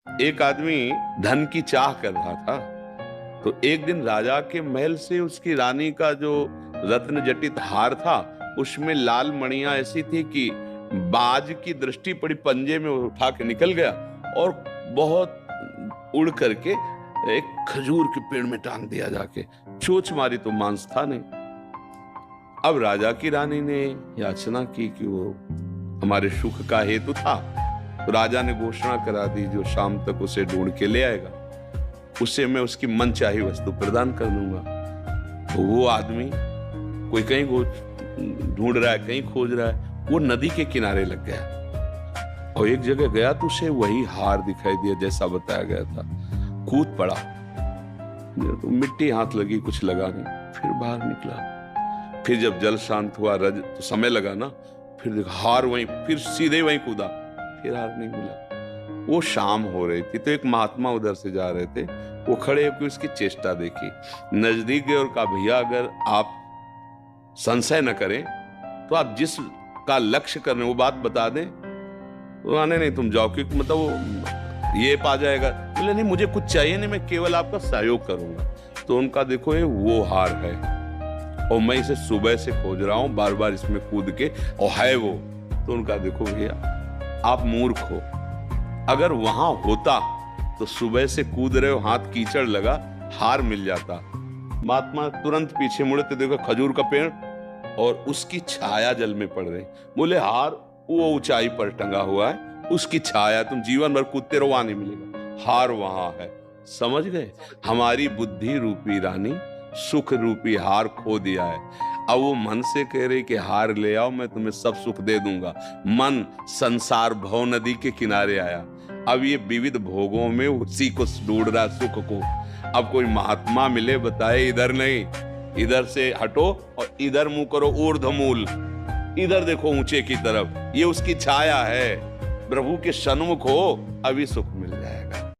एक आदमी धन की चाह कर रहा था, तो एक दिन राजा के महल से उसकी रानी का जो रत्न जटित हार था, उसमें लाल मणियां ऐसी थी कि बाज की दृष्टि पड़ी, पंजे में उठा के निकल गया और बहुत उड़ करके एक खजूर के पेड़ में टांग दिया जाके। चोंच मारी तो मांस था नहीं। अब राजा की रानी ने याचना की कि वो हमारे सुख का हेतु था, तो राजा ने घोषणा करा दी, जो शाम तक उसे ढूंढ के ले आएगा उससे मैं उसकी मनचाही वस्तु प्रदान कर दूंगा। तो वो आदमी कोई कहीं ढूंढ रहा है, कहीं खोज रहा है, वो नदी के किनारे लग गया और एक जगह गया तो उसे वही हार दिखाई दिया जैसा बताया गया था। कूद पड़ा, तो मिट्टी हाथ लगी, कुछ लगा नहीं, फिर बाहर निकला। फिर जब जल शांत हुआ, रज तो समय लगा ना, फिर देखा हार वहीं, फिर सीधे वहीं कूदा, फिर हार नहीं मिला। वो शाम हो रही थी तो एक महात्मा उधर से जा रहे थे, वो खड़े होकर उसकी चेष्टा देखी, नजदीक गए और कहा, भैया अगर आप संशय न करें तो आप जिस का लक्ष्य कर रहे हैं वो बात बता दें। तो आने नहीं, तुम जाओ, क्योंकि मतलब वो ये पा जाएगा। बोले नहीं, मुझे कुछ चाहिए नहीं, मैं केवल आपका सहयोग करूंगा। तो उनका देखो ये वो हार है और मैं इसे सुबह से खोज रहा हूं, बार बार इसमें कूद के, और है वो। तो उनका देखो भैया आप मूर्ख हो, अगर वहां होता तो सुबह से कूद रहे हो, हाथ कीचड़ लगा, हार मिल जाता। महात्मा तुरंत पीछे मुड़े तो देखो खजूर का पेड़ और उसकी छाया जल में पड़ रही। बोले हार वो ऊंचाई पर टंगा हुआ है, उसकी छाया, तुम जीवन भर कूदते रहो, वहां नहीं मिलेगा, हार वहां है। समझ गए? हमारी बुद्धि रूपी रानी सुख रूपी हार खो दिया है। अब वो मन से कह रही कि हार ले आओ, मैं तुम्हें सब सुख दे दूंगा। मन संसार भव नदी के किनारे आया, अब ये विविध भोगों में उसी को ढूंढ रहा, सुख को। अब कोई महात्मा मिले, बताए इधर नहीं, इधर से हटो और इधर मुंह करो, ऊर्ध्वमूल, इधर देखो ऊंचे की तरफ, ये उसकी छाया है। प्रभु के सन्मुख हो, अभी सुख मिल जाएगा।